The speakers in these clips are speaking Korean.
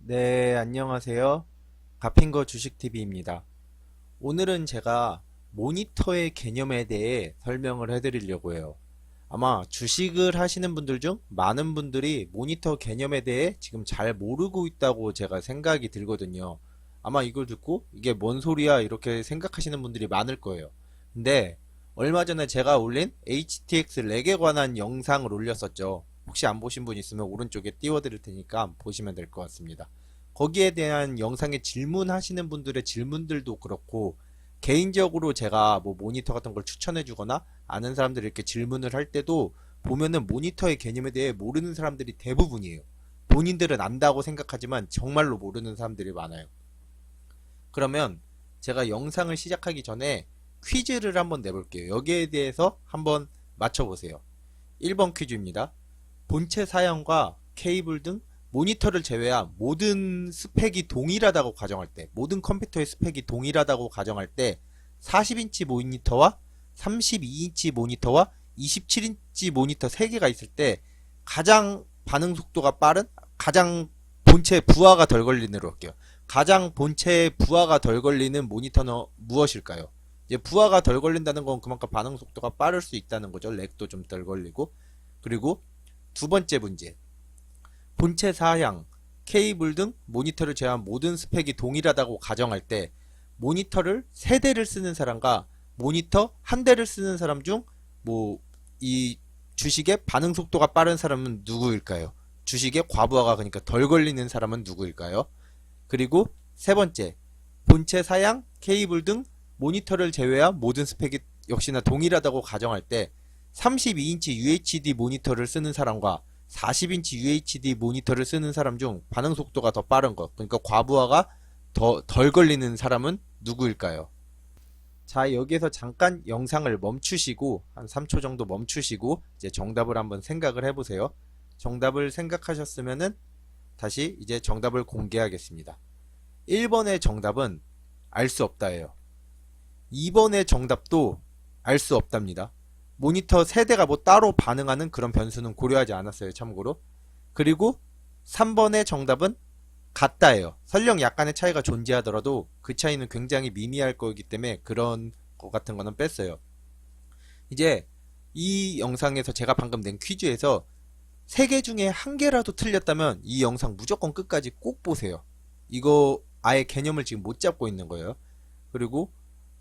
네, 안녕하세요. 가핑거 주식TV입니다. 오늘은 제가 모니터의 개념에 대해 설명을 해드리려고 해요. 아마 주식을 하시는 분들 중 많은 분들이 모니터 개념에 대해 지금 잘 모르고 있다고 제가 생각이 들거든요. 아마 이걸 듣고 이게 뭔 소리야 이렇게 생각하시는 분들이 많을 거예요. 근데 얼마 전에 제가 올린 HTX 렉에 관한 영상을 올렸었죠. 혹시 안 보신 분 있으면 오른쪽에 띄워드릴 테니까 보시면 될 것 같습니다. 거기에 대한 영상에 질문하시는 분들의 질문들도 그렇고 개인적으로 제가 뭐 모니터 같은 걸 추천해 주거나 아는 사람들이 이렇게 질문을 할 때도 보면은 모니터의 개념에 대해 모르는 사람들이 대부분이에요. 본인들은 안다고 생각하지만 정말로 모르는 사람들이 많아요. 그러면 제가 영상을 시작하기 전에 퀴즈를 한번 내볼게요. 여기에 대해서 한번 맞춰보세요. 1번 퀴즈입니다. 본체 사양과 케이블 등 모니터를 제외한 모든 스펙이 동일하다고 가정할 때, 모든 컴퓨터의 스펙이 동일하다고 가정할 때 40인치 모니터와 32인치 모니터와 27인치 모니터 3개가 있을 때 가장 반응 속도가 빠른, 가장 본체 부하가 덜 걸리는으로 할게요. 가장 본체에 부하가 덜 걸리는 모니터는 무엇일까요? 이제 부하가 덜 걸린다는 건 그만큼 반응 속도가 빠를 수 있다는 거죠. 렉도 좀 덜 걸리고. 그리고 두 번째 문제. 본체 사양, 케이블 등 모니터를 제외한 모든 스펙이 동일하다고 가정할 때 모니터를 3대를 쓰는 사람과 모니터 1대를 쓰는 사람 중 뭐 이 주식의 반응 속도가 빠른 사람은 누구일까요? 주식의 과부하가 그러니까 덜 걸리는 사람은 누구일까요? 그리고 세 번째, 본체 사양, 케이블 등 모니터를 제외한 모든 스펙이 역시나 동일하다고 가정할 때 32인치 UHD 모니터를 쓰는 사람과 40인치 UHD 모니터를 쓰는 사람 중 반응 속도가 더 빠른 것, 그러니까 과부하가 더 덜 걸리는 사람은 누구일까요? 자, 여기에서 잠깐 영상을 멈추시고 한 3초 정도 멈추시고 이제 정답을 한번 생각을 해보세요. 정답을 생각하셨으면은 다시 이제 정답을 공개하겠습니다. 1번의 정답은 알 수 없다예요. 2번의 정답도 알 수 없답니다. 모니터 세대가 뭐 따로 반응하는 그런 변수는 고려하지 않았어요. 참고로. 그리고 3번의 정답은 같다예요. 설령 약간의 차이가 존재하더라도 그 차이는 굉장히 미미할 거기 때문에 그런 것 같은 거는 뺐어요. 이제 이 영상에서 제가 방금 낸 퀴즈에서 3개 중에 한 개라도 틀렸다면 이 영상 무조건 끝까지 꼭 보세요. 이거 아예 개념을 지금 못 잡고 있는 거예요. 그리고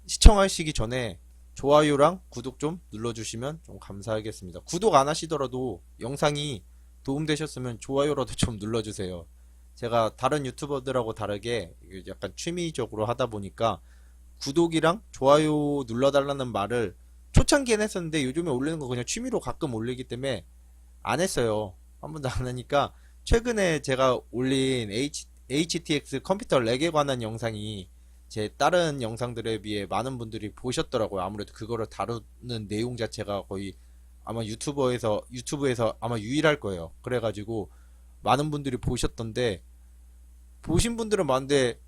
시청하시기 전에 좋아요랑 구독 좀 눌러주시면 좀 감사하겠습니다. 구독 안 하시더라도 영상이 도움되셨으면 좋아요라도 좀 눌러주세요. 제가 다른 유튜버들하고 다르게 약간 취미적으로 하다 보니까 구독이랑 좋아요 눌러달라는 말을 초창기엔 했었는데 요즘에 올리는 거 그냥 취미로 가끔 올리기 때문에 안 했어요. 한 번도 안 하니까 최근에 제가 올린 HTX 컴퓨터 렉에 관한 영상이 제 다른 영상들에 비해 많은 분들이 보셨더라고요. 아무래도 그거를 다루는 내용 자체가 거의 아마 유튜브에서 아마 유일할 거예요. 그래가지고 많은 분들이 보셨던데 보신 분들은 많은데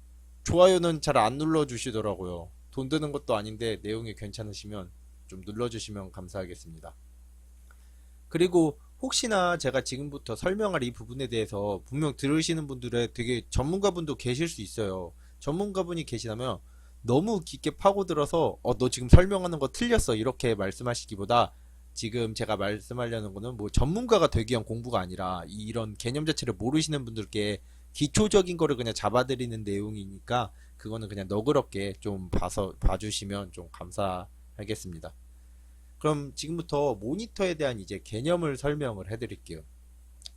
좋아요는 잘 안 눌러주시더라고요. 돈 드는 것도 아닌데 내용이 괜찮으시면 좀 눌러주시면 감사하겠습니다. 그리고 혹시나 제가 지금부터 설명할 이 부분에 대해서 분명 들으시는 분들의 되게 전문가분도 계실 수 있어요. 전문가분이 계시다면 너무 깊게 파고들어서 너 지금 설명하는 거 틀렸어 이렇게 말씀하시기보다 지금 제가 말씀하려는 거는 뭐 전문가가 되기 위한 공부가 아니라 이런 개념 자체를 모르시는 분들께 기초적인 거를 그냥 잡아드리는 내용이니까 그거는 그냥 너그럽게 좀 봐주시면 좀 감사하겠습니다. 그럼 지금부터 모니터에 대한 이제 개념을 설명을 해드릴게요.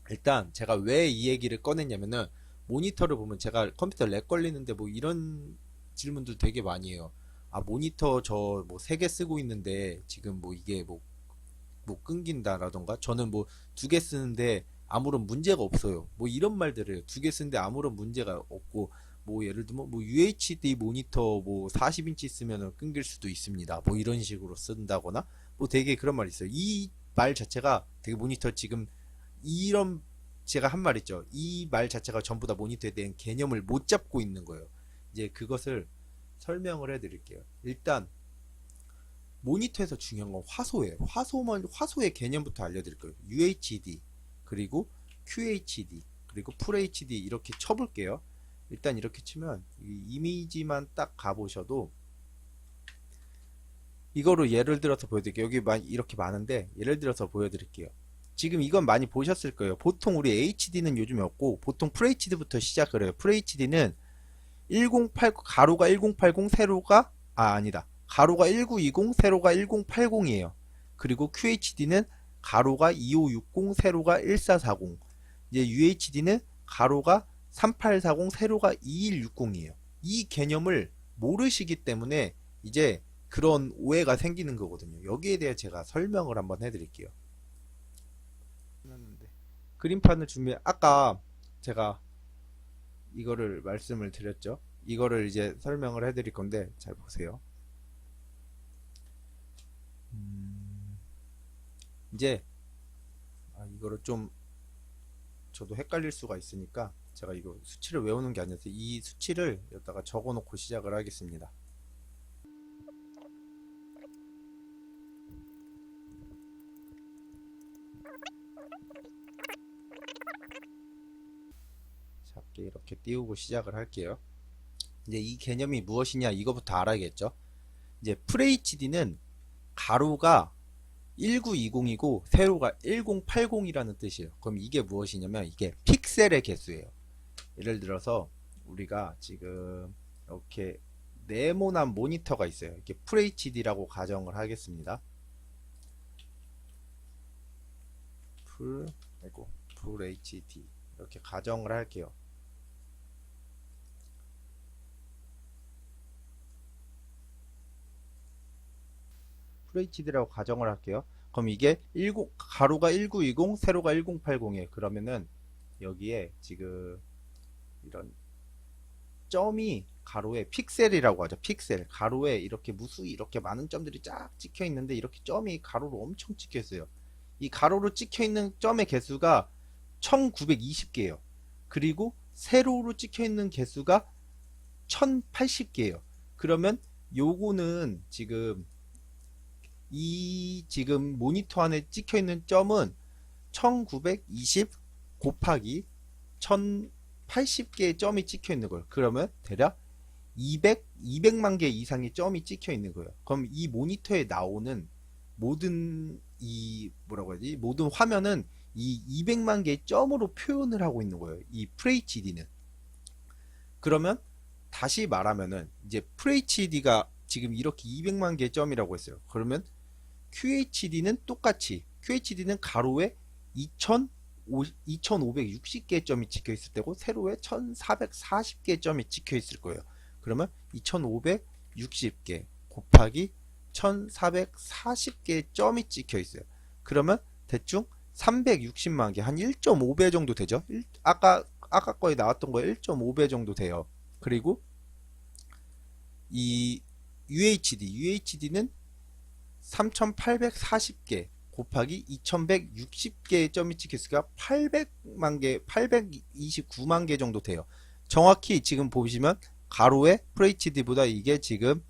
일단 제가 왜 이 얘기를 꺼냈냐면은 모니터를 보면 제가 컴퓨터 렉 걸리는데 뭐 이런 질문들 되게 많이 해요. 아 모니터 저 뭐 3개 쓰고 있는데 지금 뭐 이게 뭐 끊긴다라던가 저는 뭐 2개 쓰는데 아무런 문제가 없어요. 뭐 이런 말들을 해요. 2개 쓰는데 아무런 문제가 없고 뭐 예를 들면 뭐 UHD 모니터 뭐 40인치 쓰면은 끊길 수도 있습니다. 뭐 이런 식으로 쓴다거나 뭐 되게 그런 말이 있어요. 이 말 자체가 되게 모니터 지금 이런 제가 한 말 있죠. 이 말 자체가 전부 다 모니터에 대한 개념을 못 잡고 있는 거예요. 이제 그것을 설명을 해드릴게요. 일단 모니터에서 중요한 건 화소예요. 화소의 개념부터 알려드릴 거예요. UHD 그리고 QHD 그리고 FHD 이렇게 쳐볼게요. 일단 이렇게 치면 이 이미지만 딱 가보셔도 이거로 예를 들어서 보여드릴게요. 여기 이렇게 많은데 예를 들어서 보여드릴게요. 지금 이건 많이 보셨을 거예요. 보통 우리 HD는 요즘에 없고 보통 FHD부터 시작을 해요. FHD는 108 가로가 1080 세로가 아니다. 가로가 1920 세로가 1080이에요. 그리고 QHD는 가로가 2560 세로가 1440. 이제 UHD는 가로가 3840 세로가 2160이에요. 이 개념을 모르시기 때문에 이제 그런 오해가 생기는 거거든요. 여기에 대해 제가 설명을 한번 해드릴게요. 그림판을 아까 제가 이거를 말씀을 드렸죠. 이거를 이제 설명을 해드릴 건데 잘 보세요. 이제 이거를 좀 저도 헷갈릴 수가 있으니까 제가 이거 수치를 외우는 게 아니어서 이 수치를 여기다가 적어 놓고 시작을 하겠습니다. 작게 이렇게 띄우고 시작을 할게요. 이제 이 개념이 무엇이냐 이거부터 알아야겠죠. 이제 FHD는 가로가 1920이고 세로가 1080이라는 뜻이에요. 그럼 이게 무엇이냐면 이게 픽셀의 개수예요. 예를 들어서 우리가 지금 이렇게 네모난 모니터가 있어요. 이렇게 FHD라고 가정을 하겠습니다. FHD 이렇게 가정을 할게요. FHD라고 가정을 할게요. 그럼 이게 가로가 1920 세로가 1080이에요. 그러면은 여기에 지금 이런 점이 가로에 픽셀이라고 하죠. 픽셀 가로에 이렇게 무수히 이렇게 많은 점들이 쫙 찍혀 있는데 이렇게 점이 가로로 엄청 찍혀 있어요. 이 가로로 찍혀 있는 점의 개수가 1920개예요. 그리고 세로로 찍혀 있는 개수가 1080개예요. 그러면 요거는 지금 지금 모니터 안에 찍혀 있는 점은 1920 곱하기 1080개의 점이 찍혀 있는 거예요. 그러면 대략 200만 개 이상의 점이 찍혀 있는 거예요. 그럼 이 모니터에 나오는 모든 뭐라고 해야지? 모든 화면은 이 200만 개의 점으로 표현을 하고 있는 거예요. 이 FHD는. 그러면 다시 말하면은 이제 FHD가 지금 이렇게 200만 개의 점이라고 했어요. 그러면 QHD는 똑같이 QHD는 가로에 2560개의 점이 찍혀 있을 때고 세로에 1440개의 점이 찍혀 있을 거예요. 그러면 2560개 곱하기 1440개의 점이 찍혀 있어요. 그러면 대충 360만 개, 한 1.5배 정도 되죠. 아까 거에 나왔던 거 1.5배 정도 돼요. 그리고 이 UHD는 3840개 곱하기 2160개의 점이 찍혔으니까 800만 개, 829만 개 정도 돼요. 정확히 지금 보시면 가로의 FHD보다 이게 지금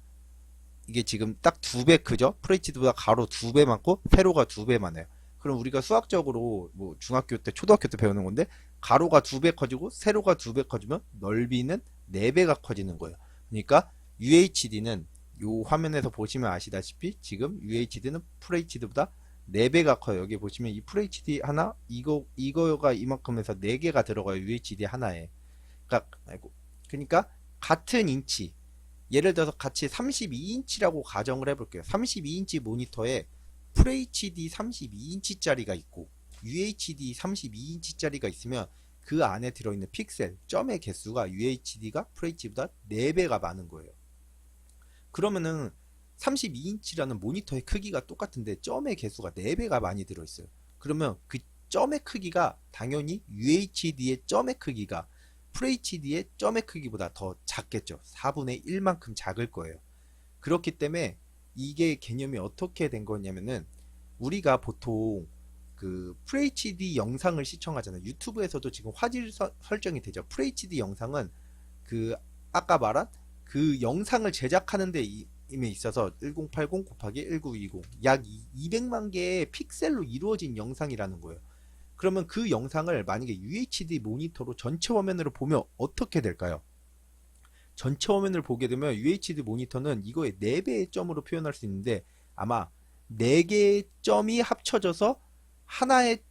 딱 2배 크죠? FHD보다 가로 2배 많고 세로가 2배 많아요. 그럼 우리가 수학적으로 뭐 중학교 때, 초등학교 때 배우는 건데 가로가 2배 커지고 세로가 2배 커지면 넓이는 4배가 커지는 거예요. 그러니까 UHD는 요 화면에서 보시면 아시다시피 지금 UHD는 FHD보다 4배가 커요. 여기 보시면 이 FHD 하나 이거가 이만큼 해서 4개가 들어가요. UHD 하나에. 그러니까 같은 인치, 예를 들어서 같이 32인치라고 가정을 해볼게요. 32인치 모니터에 FHD 32인치짜리가 있고 UHD 32인치짜리가 있으면 그 안에 들어있는 픽셀, 점의 개수가 UHD가 FHD보다 4배가 많은 거예요. 그러면은 32인치라는 모니터의 크기가 똑같은데 점의 개수가 4배가 많이 들어있어요. 그러면 그 점의 크기가 당연히 UHD의 점의 크기가 FHD의 점의 크기보다 더 작겠죠. 4분의 1만큼 작을 거예요. 그렇기 때문에 이게 개념이 어떻게 된 거냐면은 우리가 보통 그 FHD 영상을 시청하잖아요. 유튜브에서도 지금 화질 설정이 되죠. FHD 영상은 그 아까 말한 그 영상을 제작하는 데 임에 있어서 1080 곱하기 1920 약 200만 개의 픽셀로 이루어진 영상이라는 거예요. 그러면 그 영상을 만약에 UHD 모니터로 전체 화면으로 보면 어떻게 될까요? 전체 화면을 보게 되면 UHD 모니터는 이거의 4배의 점으로 표현할 수 있는데 아마 4개의 점이 합쳐져서 하나의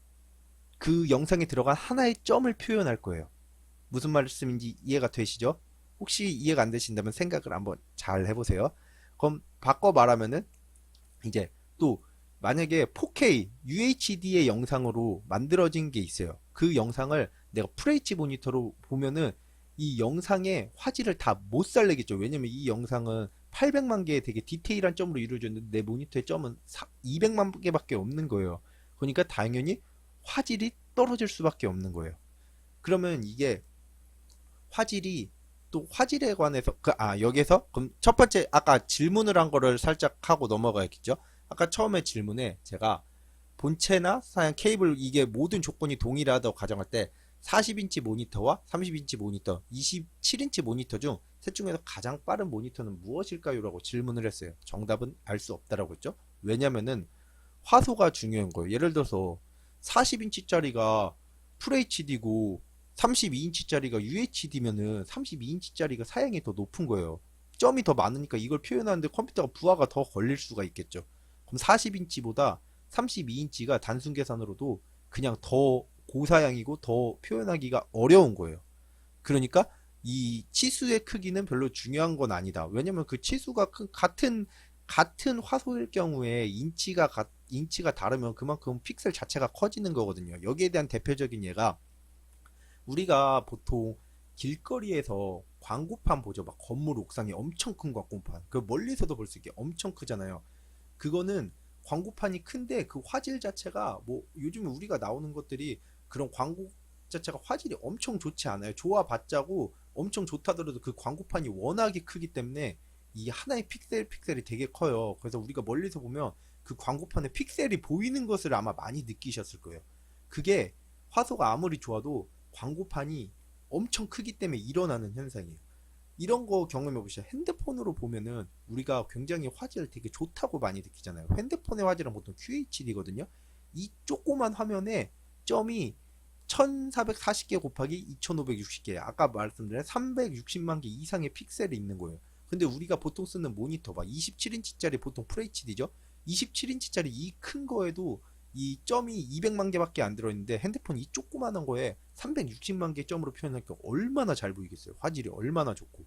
그 영상에 들어간 하나의 점을 표현할 거예요. 무슨 말씀인지 이해가 되시죠? 혹시 이해가 안 되신다면 생각을 한번 잘 해보세요. 그럼 바꿔 말하면은 이제 또 만약에 4K UHD의 영상으로 만들어진 게 있어요. 그 영상을 내가 FHD 모니터로 보면은 이 영상의 화질을 다 못 살리겠죠. 왜냐면 이 영상은 800만 개의 되게 디테일한 점으로 이루어졌는데 내 모니터의 점은 200만 개밖에 없는 거예요. 그러니까 당연히 화질이 떨어질 수밖에 없는 거예요. 그러면 이게 화질이 또 화질에 관해서 여기서 그럼 첫 번째 아까 질문을 한 거를 살짝 하고 넘어가야겠죠. 아까 처음에 질문에 제가 본체나 사양 케이블 이게 모든 조건이 동일하다고 가정할 때 40인치 모니터와 30인치 모니터, 27인치 모니터 중 셋 중에서 가장 빠른 모니터는 무엇일까요? 라고 질문을 했어요. 정답은 알 수 없다라고 했죠. 왜냐면은 화소가 중요한 거예요. 예를 들어서 40인치짜리가 FHD고 32인치짜리가 UHD면은 32인치짜리가 사양이 더 높은 거예요. 점이 더 많으니까 이걸 표현하는데 컴퓨터가 부하가 더 걸릴 수가 있겠죠. 그럼 40인치보다 32인치가 단순 계산으로도 그냥 더 고사양이고 더 표현하기가 어려운 거예요. 그러니까 이 치수의 크기는 별로 중요한 건 아니다. 왜냐면 그 치수가 같은 화소일 경우에 인치가 다르면 그만큼 픽셀 자체가 커지는 거거든요. 여기에 대한 대표적인 예가 우리가 보통 길거리에서 광고판 보죠. 막 건물 옥상에 엄청 큰 광고판. 그 멀리서도 볼 수 있게 엄청 크잖아요. 그거는 광고판이 큰데 그 화질 자체가 뭐 요즘에 우리가 나오는 것들이 그런 광고 자체가 화질이 엄청 좋지 않아요. 좋아봤자고 엄청 좋다더라도 그 광고판이 워낙에 크기 때문에 이 하나의 픽셀이 되게 커요. 그래서 우리가 멀리서 보면 그 광고판에 픽셀이 보이는 것을 아마 많이 느끼셨을 거예요. 그게 화소가 아무리 좋아도 광고판이 엄청 크기 때문에 일어나는 현상이에요. 이런 거 경험해 보시죠. 핸드폰으로 보면은 우리가 굉장히 화질 되게 좋다고 많이 느끼잖아요. 핸드폰의 화질은 보통 QHD거든요. 이 조그만 화면에 점이 1440개 곱하기 2560개. 아까 말씀드린 360만 개 이상의 픽셀이 있는 거예요. 근데 우리가 보통 쓰는 모니터 봐. 27인치짜리 보통 FHD죠. 27인치짜리 이 큰 거에도 이 점이 200만 개밖에 안 들어있는데 핸드폰 이 조그만한 거에 360만 개 점으로 표현하니까 얼마나 잘 보이겠어요. 화질이 얼마나 좋고.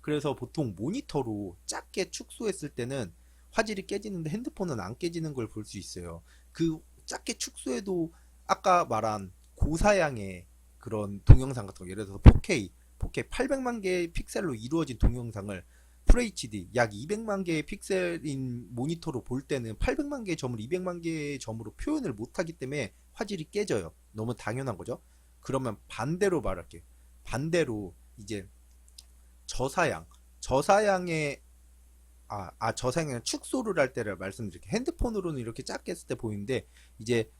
그래서 보통 모니터로 작게 축소했을 때는 화질이 깨지는데 핸드폰은 안 깨지는 걸 볼 수 있어요. 그 작게 축소해도 아까 말한 고사양의 그런 동영상 같은 거 예를 들어서 4K 800만 개의 픽셀로 이루어진 동영상을 FHD 약 200만 개의 픽셀인 모니터로 볼 때는 800만 개의 점을 200만 개의 점으로 표현을 못하기 때문에 화질이 깨져요. 너무 당연한 거죠. 그러면 반대로 말할게요. 반대로 이제 저사양의 저사양의 축소를 할 때를 말씀드릴게요. 핸드폰으로는 이렇게 작게 했을 때 보이는데 이제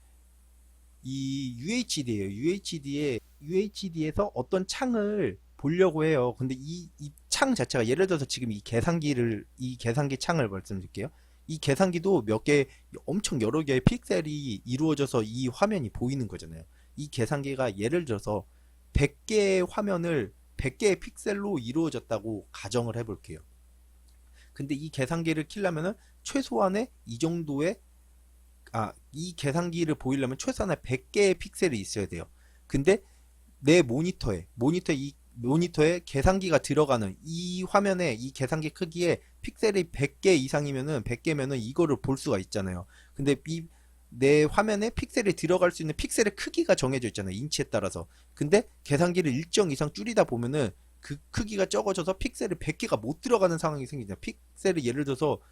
이 UHD예요. UHD에서 어떤 창을 보려고 해요. 근데 이 창 자체가 예를 들어서 지금 이 계산기 창을 말씀드릴게요. 이 계산기도 몇 개, 엄청 여러 개의 픽셀이 이루어져서 이 화면이 보이는 거잖아요. 이 계산기가 예를 들어서 100개의 화면을 100개의 픽셀로 이루어졌다고 가정을 해볼게요. 근데 이 계산기를 켜려면은 최소한의 이 정도의 이 계산기를 보이려면 최소한의 100개의 픽셀이 있어야 돼요. 근데 내 모니터에 계산기가 들어가는 이 화면에 이 계산기 크기에 픽셀이 100개 이상이면은 100개면은 이거를 볼 수가 있잖아요. 근데 내 화면에 픽셀이 들어갈 수 있는 픽셀의 크기가 정해져 있잖아요. 인치에 따라서. 근데 계산기를 일정 이상 줄이다 보면은 그 크기가 적어져서 픽셀이 100개가 못 들어가는 상황이 생기죠. 픽셀이 예를 들어서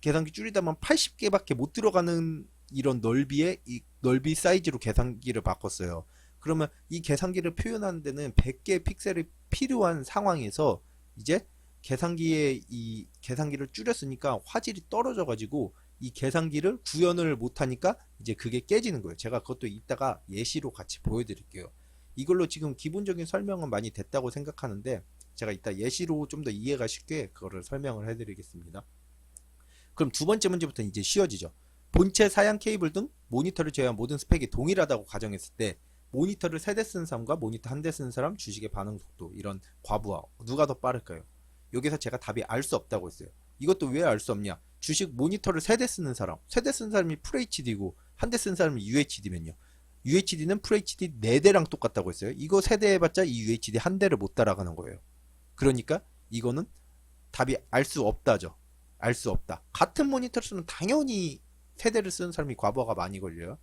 계산기 줄이다 보면 80개밖에 못 들어가는 이런 넓이 사이즈로 계산기를 바꿨어요. 그러면 이 계산기를 표현하는 데는 100개의 픽셀이 필요한 상황에서 이제 이 계산기를 줄였으니까 화질이 떨어져 가지고 이 계산기를 구현을 못하니까 이제 그게 깨지는 거예요. 제가 그것도 이따가 예시로 같이 보여드릴게요. 이걸로 지금 기본적인 설명은 많이 됐다고 생각하는데 제가 이따 예시로 좀 더 이해가 쉽게 그거를 설명을 해드리겠습니다. 그럼 두 번째 문제부터 이제 쉬워지죠. 본체 사양 케이블 등 모니터를 제외한 모든 스펙이 동일하다고 가정했을 때 모니터를 3대 쓰는 사람과 모니터 1대 쓰는 사람 주식의 반응 속도 이런 과부하 누가 더 빠를까요? 여기서 제가 답이 알 수 없다고 했어요. 이것도 왜 알 수 없냐? 주식 모니터를 3대 쓰는 사람, 3대 쓰는 사람이 FHD고 1대 쓰는 사람이 UHD면요. UHD는 FHD 4대랑 똑같다고 했어요. 이거 3대 해봤자 이 UHD 한 대를 못 따라가는 거예요. 그러니까 이거는 답이 알 수 없다죠. 알 수 없다. 같은 모니터를 쓰면 당연히 3대를 쓰는 사람이 과부하가 많이 걸려요.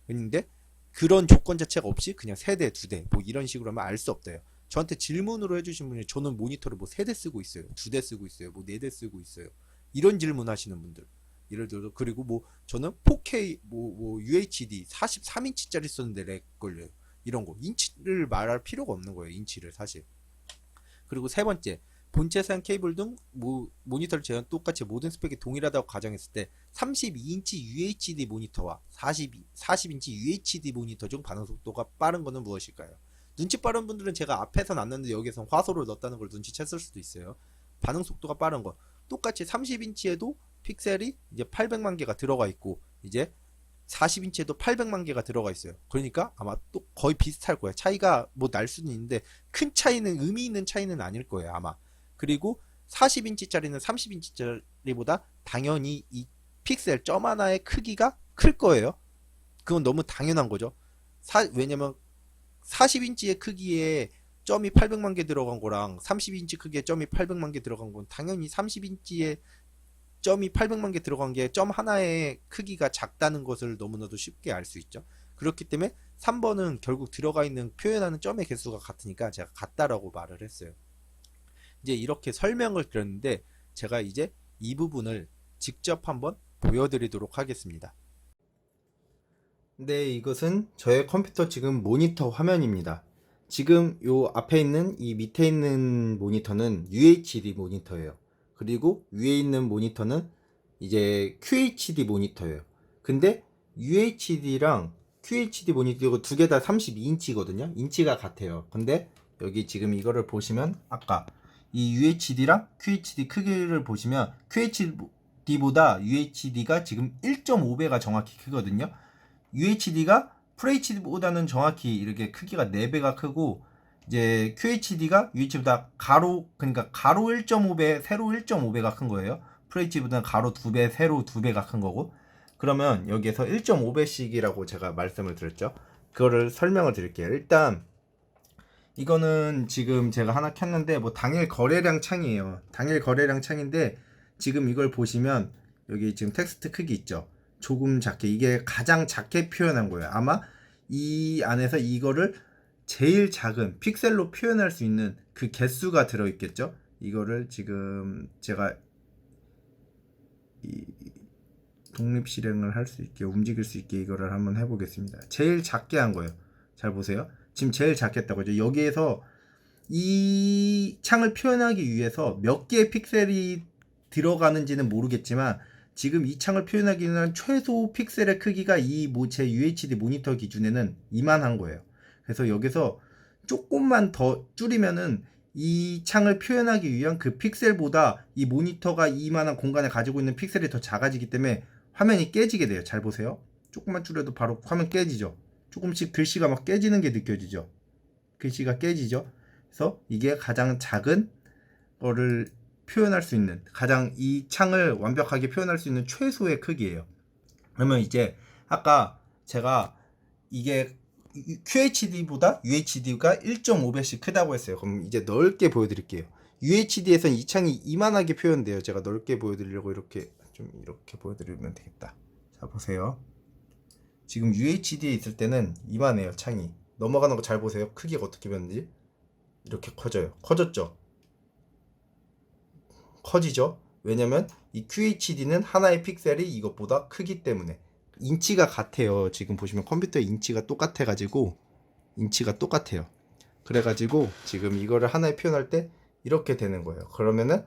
근데 그런 조건 자체가 없이 그냥 3대, 2대 뭐 이런 식으로 하면 알 수 없대요. 저한테 질문으로 해주신 분이 저는 모니터를 뭐 3대 쓰고 있어요. 2대 쓰고 있어요. 뭐 4대 쓰고 있어요. 이런 질문 하시는 분들. 예를 들어서 그리고 뭐 저는 4K 뭐 UHD 43인치짜리 썼는데 렉 걸려요. 이런 거. 인치를 말할 필요가 없는 거예요. 인치를 사실. 그리고 세 번째, 본체 사양 케이블 등 모니터를 제외한 똑같이 모든 스펙이 동일하다고 가정했을 때 32인치 UHD 모니터와 40인치 UHD 모니터 중 반응 속도가 빠른 것은 무엇일까요? 눈치 빠른 분들은 제가 앞에서 놨는데 여기서 화소를 넣었다는 걸 눈치챘을 수도 있어요. 반응 속도가 빠른 거. 똑같이 30인치에도 픽셀이 이제 800만 개가 들어가 있고 이제 40인치에도 800만 개가 들어가 있어요. 그러니까 아마 또 거의 비슷할 거예요. 차이가 뭐 날 수는 있는데 큰 차이는 의미 있는 차이는 아닐 거예요, 아마. 그리고 40인치짜리는 30인치짜리보다 당연히 이 픽셀 점 하나의 크기가 클 거예요. 그건 너무 당연한 거죠. 왜냐면 40인치의 크기에 점이 800만 개 들어간 거랑 30인치 크기에 점이 800만 개 들어간 건 당연히 30인치에 점이 800만 개 들어간 게 점 하나의 크기가 작다는 것을 너무나도 쉽게 알 수 있죠. 그렇기 때문에 3번은 결국 들어가 있는 표현하는 점의 개수가 같으니까 제가 같다라고 말을 했어요. 이제 이렇게 설명을 드렸는데 제가 이제 이 부분을 직접 한번 보여드리도록 하겠습니다. 네, 이것은 저의 컴퓨터 지금 모니터 화면입니다. 지금 요 앞에 있는 이 밑에 있는 모니터는 UHD 모니터예요. 그리고 위에 있는 모니터는 이제 QHD 모니터예요. 근데 UHD랑 QHD 모니터 두 개 다 32인치거든요. 인치가 같아요. 근데 여기 지금 이거를 보시면 아까 이 UHD랑 QHD 크기를 보시면 QHD보다 UHD가 지금 1.5배가 정확히 크거든요. UHD가 FHD보다는 정확히 이렇게 크기가 4배가 크고 이제 QHD가 UHD보다 그러니까 가로 1.5배, 세로 1.5배가 큰 거예요. FHD보다는 가로 2배, 세로 2배가 큰 거고. 그러면 여기에서 1.5배씩이라고 제가 말씀을 드렸죠. 그거를 설명을 드릴게요. 일단 이거는 지금 제가 하나 켰는데 뭐 당일 거래량 창이에요. 당일 거래량 창인데 지금 이걸 보시면 여기 지금 텍스트 크기 있죠. 조금 작게, 이게 가장 작게 표현한 거예요. 아마 이 안에서 이거를 제일 작은 픽셀로 표현할 수 있는 그 개수가 들어있겠죠. 이거를 지금 제가 이 독립 실행을 할 수 있게, 움직일 수 있게 이거를 한번 해보겠습니다. 제일 작게 한 거예요. 잘 보세요. 지금 제일 작게 했다고 하죠. 여기에서 이 창을 표현하기 위해서 몇 개의 픽셀이 들어가는지는 모르겠지만 지금 이 창을 표현하기 위한 최소 픽셀의 크기가 제 UHD 모니터 기준에는 이만한 거예요. 그래서 여기서 조금만 더 줄이면은 이 창을 표현하기 위한 그 픽셀보다 이 모니터가 이만한 공간에 가지고 있는 픽셀이 더 작아지기 때문에 화면이 깨지게 돼요. 잘 보세요. 조금만 줄여도 바로 화면 깨지죠. 조금씩 글씨가 막 깨지는 게 느껴지죠. 글씨가 깨지죠. 그래서 이게 가장 작은 거를 표현할 수 있는, 가장 이 창을 완벽하게 표현할 수 있는 최소의 크기예요. 그러면 이제 아까 제가 이게 QHD보다 UHD가 1.5배씩 크다고 했어요. 그럼 이제 넓게 보여드릴게요. UHD에선 이 창이 이만하게 표현돼요. 제가 넓게 보여드리려고 이렇게 보여드리면 되겠다. 자, 보세요. 지금 UHD에 있을 때는 이만해요. 창이 넘어가는 거 잘 보세요. 크기가 어떻게 변는지. 이렇게 커져요. 커졌죠? 커지죠? 왜냐면 이 QHD는 하나의 픽셀이 이것보다 크기 때문에. 인치가 같아요. 지금 보시면 컴퓨터 인치가 똑같아가지고 인치가 똑같아요. 그래가지고 지금 이거를 하나에 표현할 때 이렇게 되는 거예요. 그러면은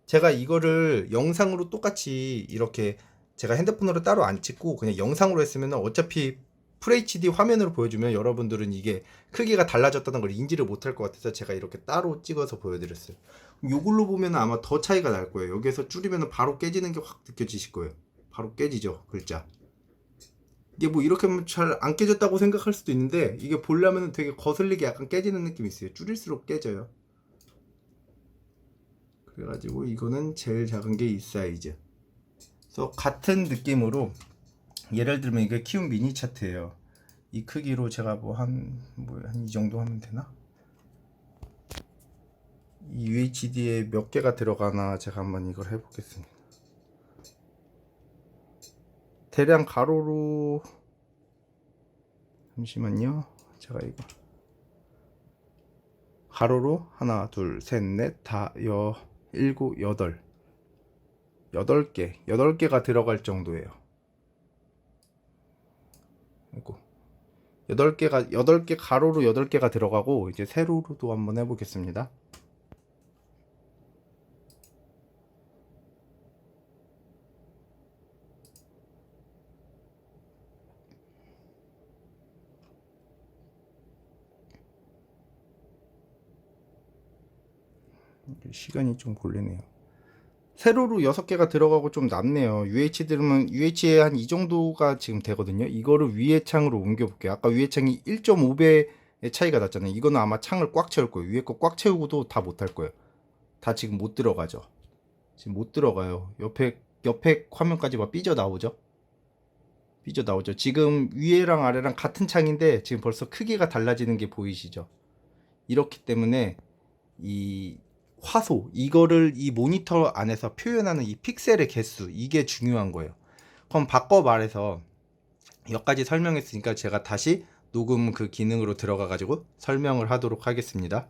제가 이거를 영상으로 똑같이 이렇게 제가 핸드폰으로 따로 안 찍고 그냥 영상으로 했으면 어차피 FHD 화면으로 보여주면 여러분들은 이게 크기가 달라졌다는 걸 인지를 못할 것 같아서 제가 이렇게 따로 찍어서 보여드렸어요. 이걸로 보면 아마 더 차이가 날 거예요. 여기서 줄이면 바로 깨지는 게 확 느껴지실 거예요. 바로 깨지죠, 글자. 이게 뭐 이렇게 하면 잘 안 깨졌다고 생각할 수도 있는데, 이게 보려면 되게 거슬리게 약간 깨지는 느낌이 있어요. 줄일수록 깨져요. 그래가지고 이거는 제일 작은 게 이 사이즈. 그래서 같은 느낌으로, 예를 들면 이게 키움 미니 차트예요. 이 크기로 제가 뭐 한 이 정도 하면 되나? 이 UHD에 몇 개가 들어가나 제가 한번 이걸 해보겠습니다. 대략 가로로, 잠시만요. 제가 이거 가로로 하나, 둘, 셋, 넷, 다, 일곱, 여덟 개가 들어갈 정도예요. 이거 여덟 개 가로로 8개가 들어가고, 이제 세로로도 한번 해보겠습니다. 시간이 좀 걸리네요. 세로로 6개가 들어가고 좀 남네요. UH 들으면 UH에 한 이 정도가 지금 되거든요. 이거를 위에 창으로 옮겨 볼게요. 아까 위에 창이 1.5배의 차이가 났잖아요. 이거는 아마 창을 꽉 채울 거예요. 위에 거 꽉 채우고도 다 못 할 거예요. 다 지금 못 들어가죠. 지금 못 들어가요. 옆에 화면까지 막 삐져 나오죠. 삐져 나오죠. 지금 위에랑 아래랑 같은 창인데 지금 벌써 크기가 달라지는 게 보이시죠? 이렇기 때문에 이 화소, 이거를 이 모니터 안에서 표현하는 이 픽셀의 개수, 이게 중요한 거예요. 그럼 바꿔 말해서 여기까지 설명했으니까 제가 다시 녹음 그 기능으로 들어가 가지고 설명을 하도록 하겠습니다.